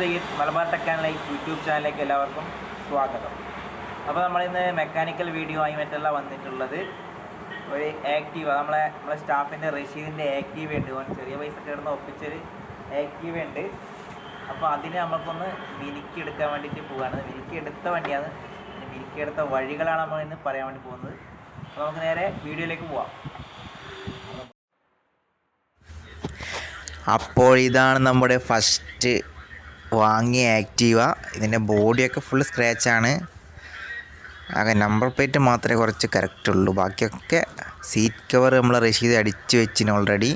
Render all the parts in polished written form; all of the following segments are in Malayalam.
Sayyid Malabar tech and life YouTube ചാനലിലേക്ക് എല്ലാവർക്കും സ്വാഗതം. അപ്പോൾ നമ്മളിന്ന് മെക്കാനിക്കൽ വീഡിയോ ആയി മറ്റല്ല വന്നിട്ടുള്ളത്. ഒരു ആക്റ്റീവ നമ്മളെ സ്റ്റാഫിൻ്റെ റഷീദിൻ്റെ ആക്റ്റീവ ഉണ്ട്. ചെറിയ പൈസ കിടന്ന് ഒപ്പിച്ചൊരു ആക്റ്റീവ ഉണ്ട്. അപ്പോൾ അതിന് നമുക്കൊന്ന് മിനുക്കിയെടുക്കാൻ വേണ്ടിയിട്ട് പോവുകയാണ്. മിനുക്കിയെടുത്ത വണ്ടിയാണ്. മിനുക്കിയെടുത്ത വഴികളാണ് നമ്മൾ ഇന്ന് പറയാൻ വേണ്ടി പോകുന്നത്. അപ്പോൾ നമുക്ക് നേരെ വീഡിയോയിലേക്ക് പോവാം. അപ്പോൾ ഇതാണ് നമ്മുടെ ഫസ്റ്റ് വാങ്ങിയ ആക്റ്റീവ. ഇതിൻ്റെ ബോഡിയൊക്കെ ഫുൾ സ്ക്രാച്ചാണ്. ആകെ നമ്പർ പ്ലേറ്റ് മാത്രമേ കുറച്ച് കറക്റ്റുള്ളൂ. ബാക്കിയൊക്കെ സീറ്റ് കവർ നമ്മൾ റഷീദ് അടിച്ച് വെച്ചിന് ഓൾറെഡി.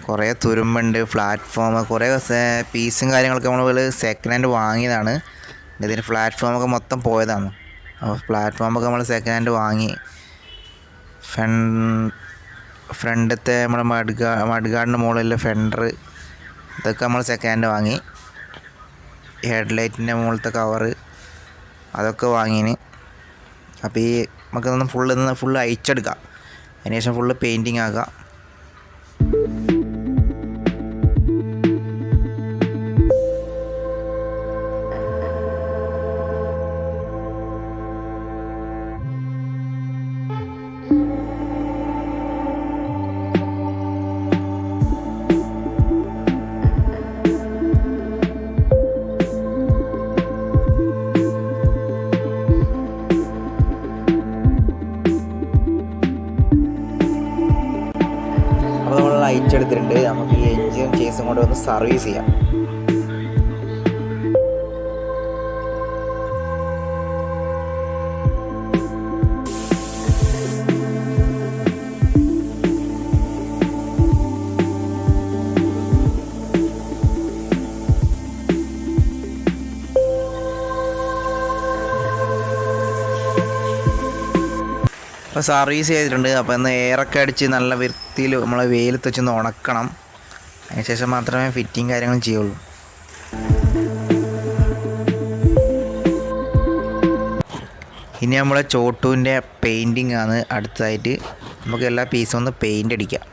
കുറേ തുരുമ്പുണ്ട്, പ്ലാറ്റ്ഫോം, കുറേ പീസും കാര്യങ്ങളൊക്കെ നമ്മൾ സെക്കൻഡ് ഹാൻഡ് വാങ്ങിയതാണ്. ഇതിന് പ്ലാറ്റ്ഫോമൊക്കെ മൊത്തം പോയതാണ്. അപ്പോൾ പ്ലാറ്റ്ഫോമൊക്കെ നമ്മൾ സെക്കൻഡ് ഹാൻഡ് വാങ്ങി. ഫ്രണ്ടത്തെ നമ്മുടെ മഡ്ഗാർഡിൻ്റെ മുകളിലുള്ള ഫെൻഡർ ഇതൊക്കെ നമ്മൾ സെക്കൻഡ് ഹാൻഡ് വാങ്ങി. ഹെഡ്ലൈറ്റിൻ്റെ മുകളിലത്തെ കവറ് അതൊക്കെ വാങ്ങിന്. അപ്പോൾ ഈ നമുക്കിതൊന്ന് ഫുള്ള് അയച്ചെടുക്കാം. അതിന് ശേഷം ഫുള്ള് പെയിൻറ്റിങ് ആക്കാം. അയച്ചെടുത്തിട്ടുണ്ട്. നമുക്ക് ഈ എൻജിനും കേസും കൊണ്ട് ഒന്ന് സർവീസ് ചെയ്യാം. അപ്പോൾ സർവീസ് ചെയ്തിട്ടുണ്ട്. അപ്പോൾ ഒന്ന് എയറൊക്കെ അടിച്ച് നല്ല വൃത്തിയിൽ നമ്മൾ വെയിലത്ത് വെച്ചൊന്ന് ഉണക്കണം. അതിനുശേഷം മാത്രമേ ഫിറ്റിങ് കാര്യങ്ങളും ചെയ്യുള്ളൂ. ഇനി നമ്മളെ ചോട്ടുവിൻ്റെ പെയിൻറ്റിങ് ആണ് അടുത്തതായിട്ട്. നമുക്ക് എല്ലാ പീസും ഒന്ന് പെയിൻ്റ് അടിക്കാം.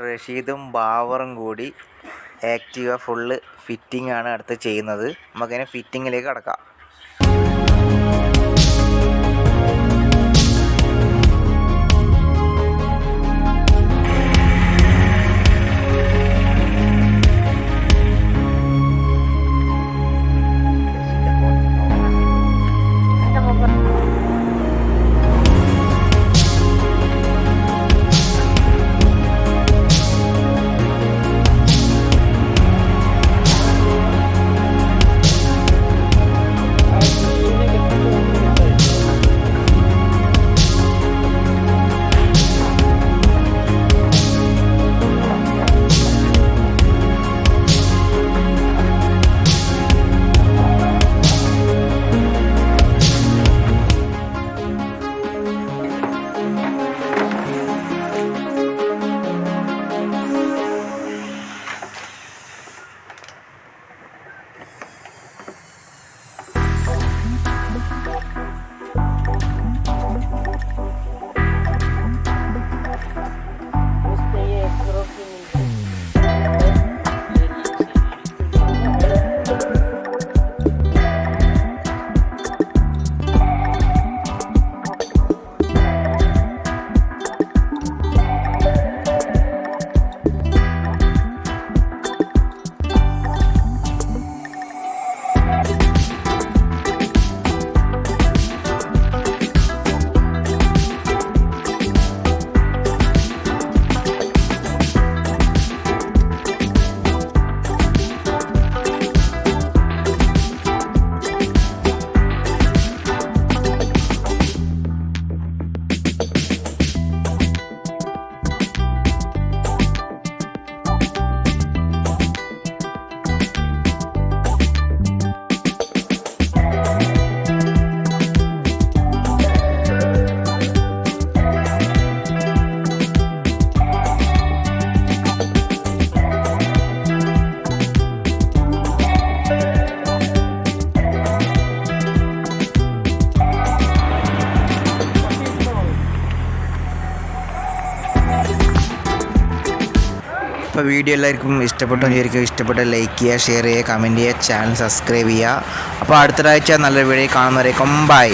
റഷീദും ബാവറും കൂടി ആക്റ്റീവ ഫുള്ള് ഫിറ്റിംഗ് ആണ് അടുത്ത് ചെയ്യുന്നത്. നമുക്കതിനെ ഫിറ്റിങ്ങിലേക്ക് കടക്കാം. അപ്പോൾ വീഡിയോ എല്ലാവർക്കും ഇഷ്ടപ്പെട്ടു വിചാരിക്കും. ഇഷ്ടപ്പെട്ട ലൈക്ക് ചെയ്യുക, ഷെയർ ചെയ്യുക, കമൻറ്റ് ചെയ്യുക, ചാനൽ സബ്സ്ക്രൈബ് ചെയ്യുക. അപ്പോൾ അടുത്ത ആഴ്ച നല്ലൊരു വീഡിയോ കാണുന്നവരേക്കും ബൈ.